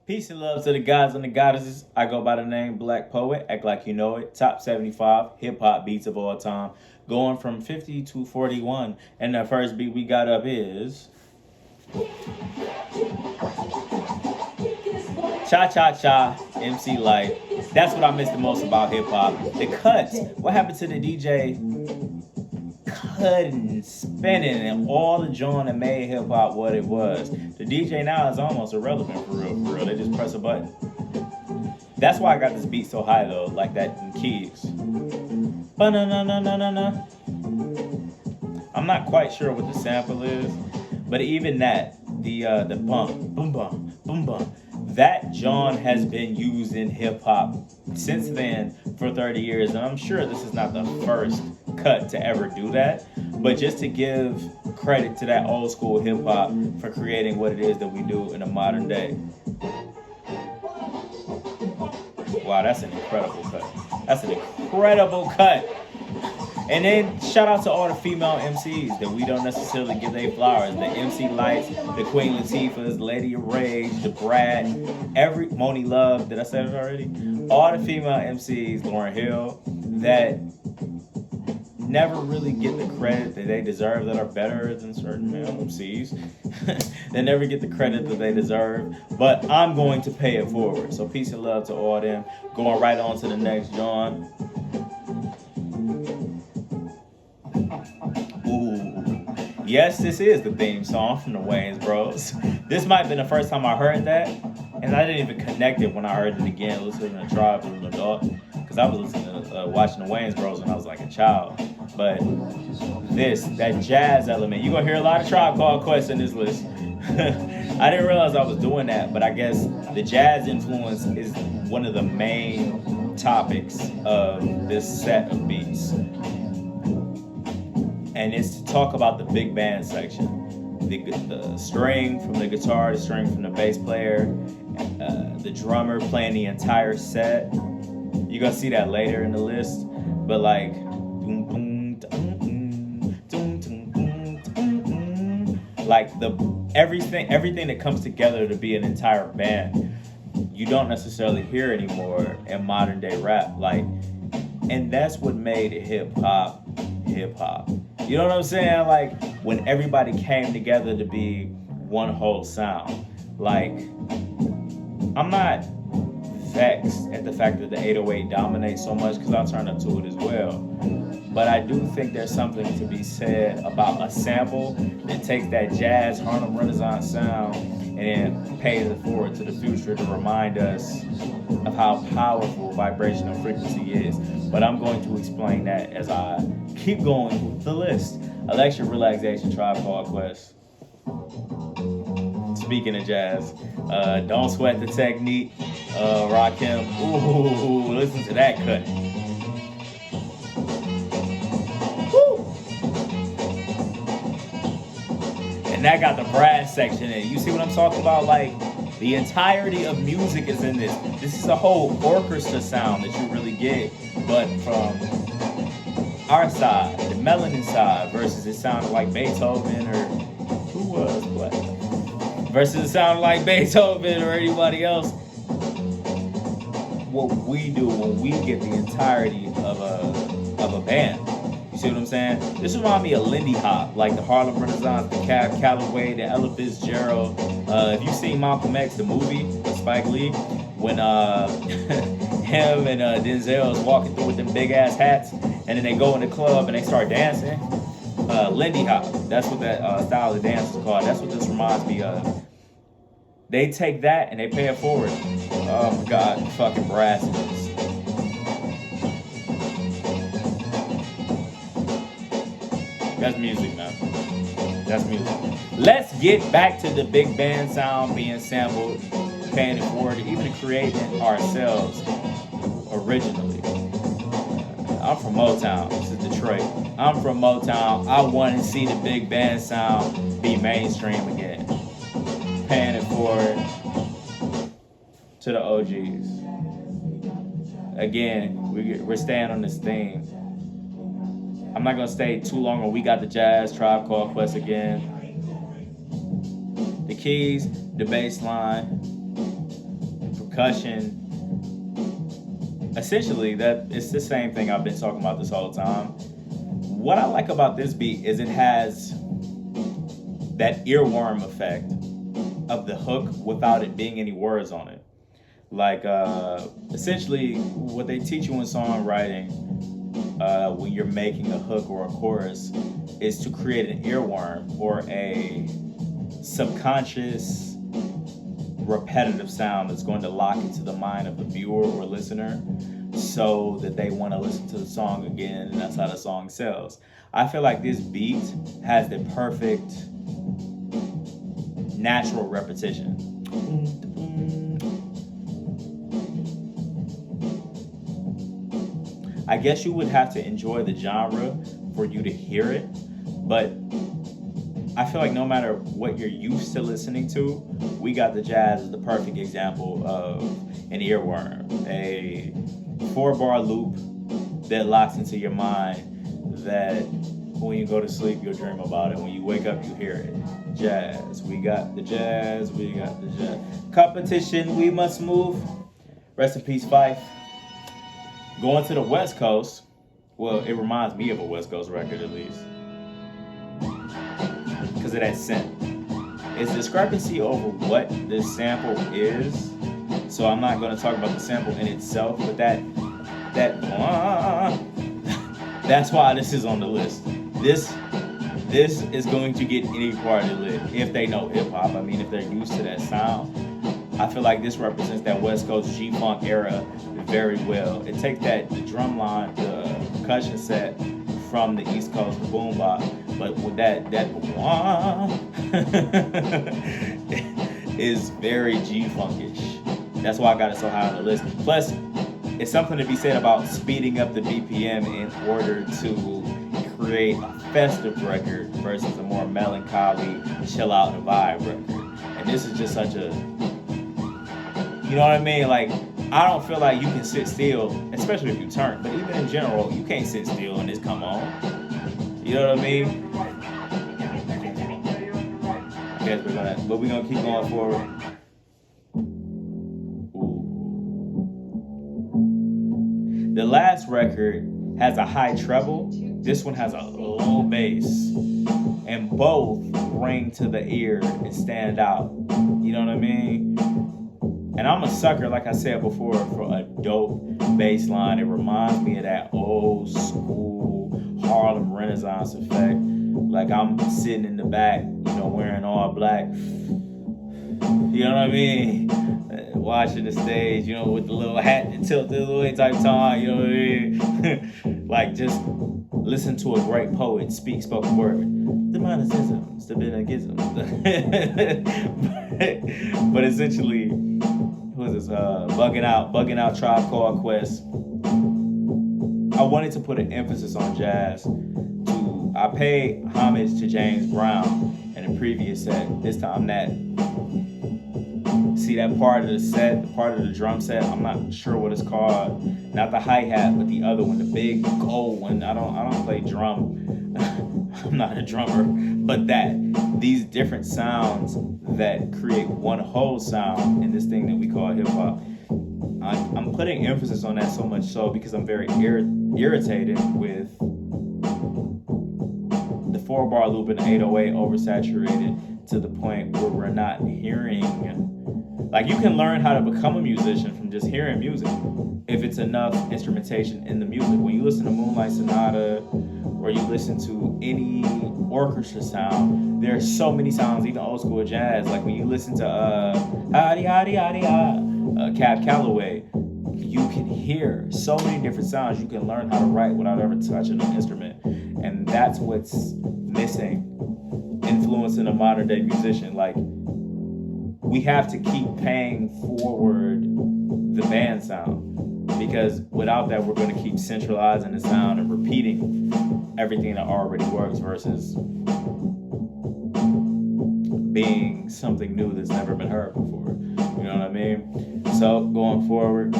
Peace and love to the gods and the goddesses. I go by the name Black Poet, act like you know it. Top 75 hip hop beats of all time. Going from 50 to 41. And the first beat we got up is Cha Cha Cha, MC Lyte. That's what I miss the most about hip hop. The cuts. What happened to the DJ cutting, spinning, and all the joint that made hip hop what it was? The DJ now is almost irrelevant for real, for real. They just press a button. That's why I got this beat so high though, like that in keys. Ba-na-na-na-na-na-na. I'm not quite sure what the sample is, but even that, the bump, boom bum, boom bum, that John has been used in hip hop since then for 30 years, and I'm sure this is not the first cut to ever do that, but just to give credit to that old school hip hop for creating what it is that we do in the modern day. Wow, that's an incredible cut. That's an incredible cut. And then shout out to all the female MCs that we don't necessarily give their flowers. The MC Lytes, the Queen Latifahs, Lady of Rage, the Brad, Moni Love, did I say it already? All the female MCs, Lauryn Hill, that never really get the credit that they deserve, that are better than certain male MCs. They never get the credit that they deserve, but I'm going to pay it forward. So peace and love to all them. Going right on to the next John. Ooh. Yes, this is the theme song from the Wayans Bros. This might have been the first time I heard that, and I didn't even connect it when I heard it again, listening to Tribe as an adult, because I was listening to watching the Wayans Bros when I was like a child. But that jazz element, you're gonna hear a lot of Tribe Called Quest in this list. I didn't realize I was doing that, but I guess the jazz influence is one of the main topics of this set of beats. And it's to talk about the big band section. The string from the guitar, the string from the bass player, the drummer playing the entire set. You're gonna see that later in the list. But like, like everything that comes together to be an entire band, you don't necessarily hear anymore in modern day rap. Like, and that's what made hip hop hip hop. You know what I'm saying? Like, when everybody came together to be one whole sound. Like, I'm not vexed at the fact that the 808 dominates so much, because I'll turn up to it as well. But I do think there's something to be said about a sample that takes that jazz Harlem Renaissance sound and then pays it forward to the future to remind us of how powerful vibrational frequency is. But I'm going to explain that as I keep going with the list. Electric Relaxation, Tribe Called Quest. Speaking of jazz, Don't Sweat the Technique, Rakim. Ooh, listen to that cut. Woo! And that got the brass section in it. You see what I'm talking about? Like, the entirety of music is in this. This is a whole orchestra sound that you really get, but from our side, the melanin side, versus it sounded like Beethoven or who was what? Versus it sounded like Beethoven or anybody else. What we do when we get the entirety of a band. You see what I'm saying? This reminds me of Lindy Hop, like the Harlem Renaissance, the Cab Calloway, the Ella Fitzgerald. If you've seen Malcolm X, the movie with Spike Lee, when him and Denzel is walking through with them big ass hats, and then they go in the club and they start dancing. Lindy Hop, that's what that style of dance is called. That's what this reminds me of. They take that and they pay it forward. Oh my God, fucking brass in this. That's music, man. That's music. Let's get back to the big band sound being sampled, paying it forward, even creating it ourselves originally. I'm from Motown. This is Detroit. I'm from Motown. I want to see the big band sound be mainstream again. Paying it forward to the OGs. Again, we're staying on this theme. I'm not going to stay too long on We Got the Jazz, Tribe Called Quest again. The keys, the bass line, percussion. Essentially, that it's the same thing I've been talking about this whole time. What I like about this beat is it has that earworm effect of the hook without it being any words on it. Like, essentially, what they teach you in songwriting when you're making a hook or a chorus is to create an earworm or a subconscious repetitive sound that's going to lock into the mind of the viewer or listener so that they want to listen to the song again, and that's how the song sells. I feel like this beat has the perfect natural repetition. I guess you would have to enjoy the genre for you to hear it, but I feel like no matter what you're used to listening to, We Got the Jazz is the perfect example of an earworm, a 4-bar loop that locks into your mind that when you go to sleep, you'll dream about it. When you wake up, you hear it. Jazz, we got the jazz, we got the jazz. Competition, we must move. Rest in peace, Fife. Going to the West Coast, well, it reminds me of a West Coast record at least. Because of that synth. It's discrepancy over what this sample is. So I'm not going to talk about the sample in itself, but that's why this is on the list. This is going to get any party lit if they know hip hop. I mean, if they're used to that sound. I feel like this represents that West Coast G-Funk era very well. It takes the drum line, the percussion set from the East Coast, the boom bop, but with that is very G-Funkish. That's why I got it so high on the list. Plus, it's something to be said about speeding up the BPM in order to create a festive record versus a more melancholy, chill out and vibe record. And this is just such a, you know what I mean? Like, I don't feel like you can sit still, especially if you turn, but even in general, you can't sit still and this come on. You know what I mean? I guess we're gonna keep going forward. The last record has a high treble. This one has a low bass. And both ring to the ear and stand out. You know what I mean? And I'm a sucker, like I said before, for a dope bass line. It reminds me of that old school Harlem Renaissance effect. Like I'm sitting in the back, wearing all black. You know what I mean? Watching the stage, with the little hat that tilted the way type time, you know what I mean? Like just listen to a great poet speak spoken word. The monocisms, the benegisms. But essentially, who is this? Bugging Out, Tribe Called Quest. I wanted to put an emphasis on jazz. I paid homage to James Brown in the previous set. This time that. See that part of the set, the part of the drum set, I'm not sure what it's called. Not the hi-hat, but the other one, the big gold one. I don't play drum. I'm not a drummer. But these different sounds that create one whole sound in this thing that we call hip-hop. I'm putting emphasis on that so much so because I'm very irritated with the 4-bar loop and the 808 oversaturated to the point where we're not hearing. Like, you can learn how to become a musician from just hearing music if it's enough instrumentation in the music. When you listen to Moonlight Sonata or you listen to any orchestra sound, there are so many sounds, even old school jazz. Like when you listen to Cab Calloway, you can hear so many different sounds. You can learn how to write without ever touching an instrument. And that's what's missing, influencing a modern day musician. Like, we have to keep paying forward the band sound, because without that, we're going to keep centralizing the sound and repeating everything that already works versus being something new that's never been heard before. You know what I mean? So, going forward.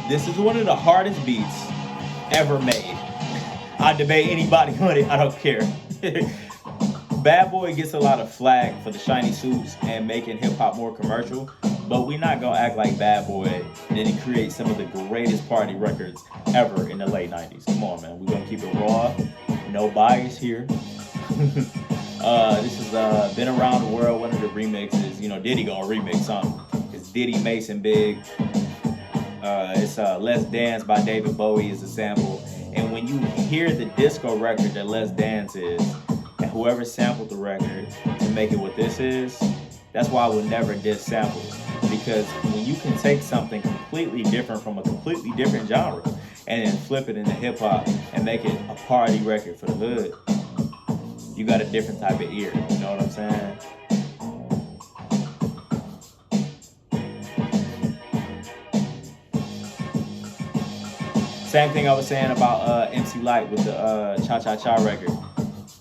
This is one of the hardest beats ever made. I debate anybody on it. I don't care. Bad Boy gets a lot of flack for the shiny suits and making hip hop more commercial, but we not gonna act like Bad Boy didn't create some of the greatest party records ever in the late 90s. Come on, man. We gonna keep it raw. No bias here. This has been around the world. One of the remixes, you know, Diddy gonna remix something. It's Diddy, Mason, Big. It's Let's Dance by David Bowie is a sample. And when you hear the disco record that Let's Dance is, and whoever sampled the record to make it what this is, that's why I would never diss samples. Because when you can take something completely different from a completely different genre and then flip it into hip hop and make it a party record for the hood, you got a different type of ear. You know what I'm saying? Same thing I was saying about MC Lyte with the Cha Cha Cha record.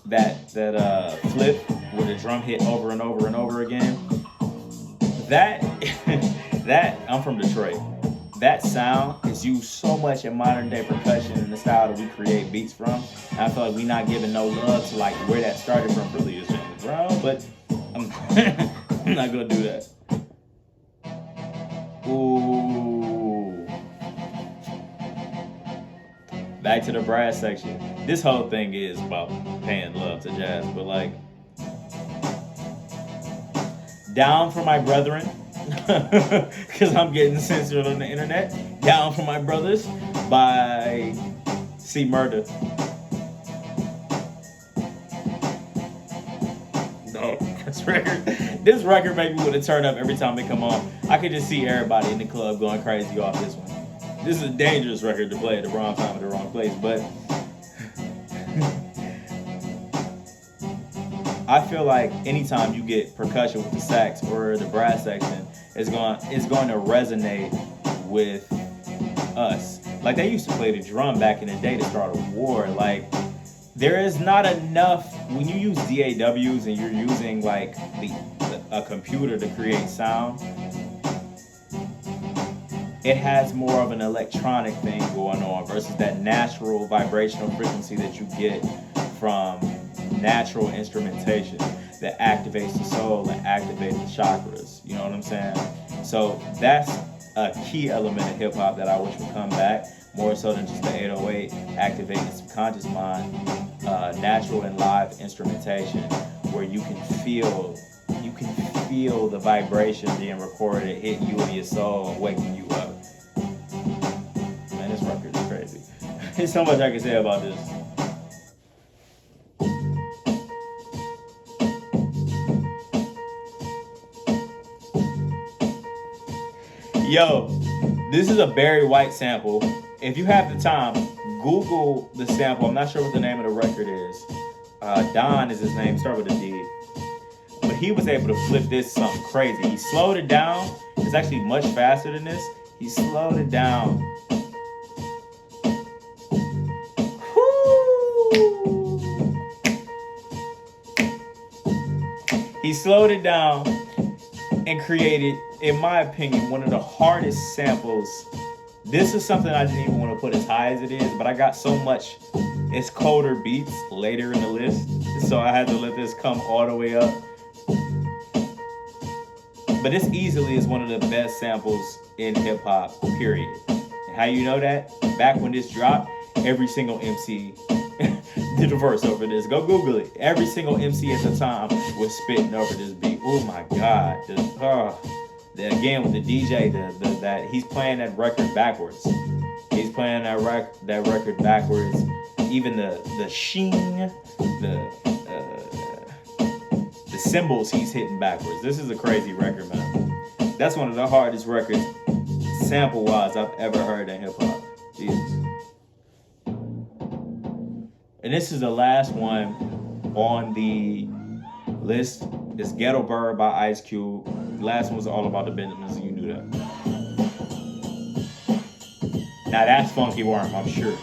That flip where the drum hit over and over and over again. That I'm from Detroit. That sound is used so much in modern day percussion and the style that we create beats from. And I feel like we not giving no love to like where that started from really is James Brown, but I'm, I'm not gonna do that. Ooh. Back to the brass section. This whole thing is about paying love to jazz, but like, Down for My Brethren, because I'm getting censored on the internet. Down for My Brothers by C Murder. No, this record make me want to turn up every time they come on. I could just see everybody in the club going crazy off this one. This is a dangerous record to play at the wrong time at the wrong place, but I feel like anytime you get percussion with the sax or the brass section, it's going to resonate with us. Like they used to play the drum back in the day to start a war. Like there is not enough when you use DAWs and you're using like a computer to create sound. It has more of an electronic thing going on versus that natural vibrational frequency that you get from natural instrumentation that activates the soul and activates the chakras. You know what I'm saying? So that's a key element of hip hop that I wish would come back more so than just the 808 activating the subconscious mind. Natural and live instrumentation where you can feel the vibration being recorded hitting you in your soul and waking you up. Man, this record is crazy. There's so much I can say about this. Yo, this is a Barry White sample. If you have the time, Google the sample. I'm not sure what the name of the record is. Don is his name, start with a D. But he was able to flip this something crazy. He slowed it down. It's actually much faster than this. He slowed it down. Woo! He slowed it down and created, in my opinion, one of the hardest samples. This is something I didn't even want to put as high as it is, but I got so much, it's colder beats later in the list, so I had to let this come all the way up. But this easily is one of the best samples in hip hop, period. And how you know that? Back when this dropped, every single MC did a verse over this. Go Google it. Every single MC at the time was spitting over this beat. Oh my God. Again with the DJ, that he's playing that record backwards. He's playing that record backwards. Even the sheen, the cymbals he's hitting backwards. This is a crazy record, man. That's one of the hardest records, sample-wise, I've ever heard in hip-hop. Jesus. And this is the last one on the list. It's Ghetto Bird by Ice Cube. The last one was all about the Benjamins, and you knew that. Now that's Funky Worm, I'm sure.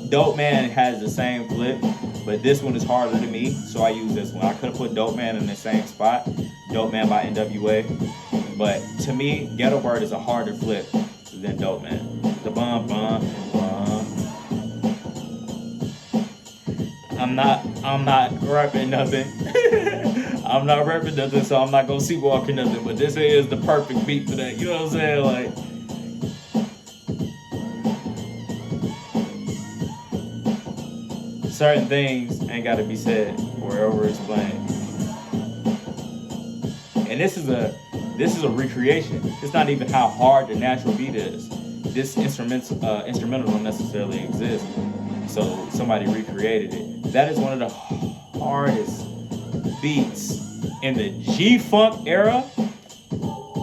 Dope Man has the same flip, but this one is harder to me, so I use this one. I could have put Dope Man in the same spot, Dope Man by NWA, but to me, Ghetto Bird is a harder flip than Dope Man. The bum bum bum. I'm I'm not repping nothing. I'm not repping nothing, so I'm not gonna see walk or nothing. But this is the perfect beat for that. You know what I'm saying? Like, certain things ain't gotta be said or over explained. And this is a recreation. It's not even how hard the natural beat is. This instrumental don't necessarily exist. So somebody recreated it. That is one of the hardest beats in the G-Funk era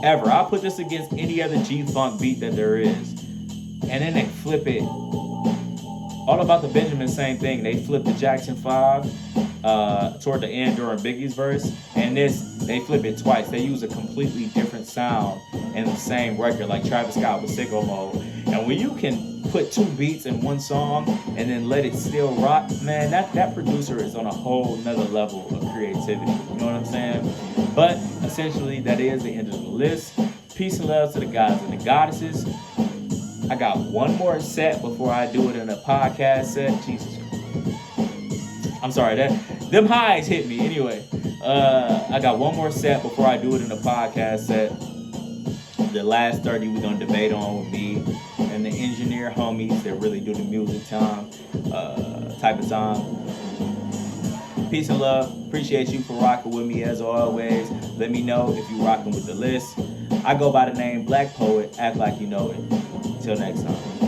ever. I'll put this against any other G-Funk beat that there is. And then they flip it. All About the Benjamin, same thing. They flip the Jackson 5 toward the end during Biggie's verse. And this, they flip it twice. They use a completely different sound in the same record, like Travis Scott with Sicko Mode. And when you can put two beats in one song and then let it still rock, man, that producer is on a whole nother level of creativity. You know what I'm saying? But essentially, that is the end of the list. Peace and love to the guys and the goddesses. I got one more set before I do it in a podcast set. Jesus Christ. I'm sorry, them highs hit me. Anyway, I got one more set before I do it in a podcast set. The last 30 we're going to debate on with me and the engineer homies that really do the music type of time. Peace and love. Appreciate you for rocking with me as always. Let me know if you rocking with the list. I go by the name Black Poet. Act like you know it. Till next time.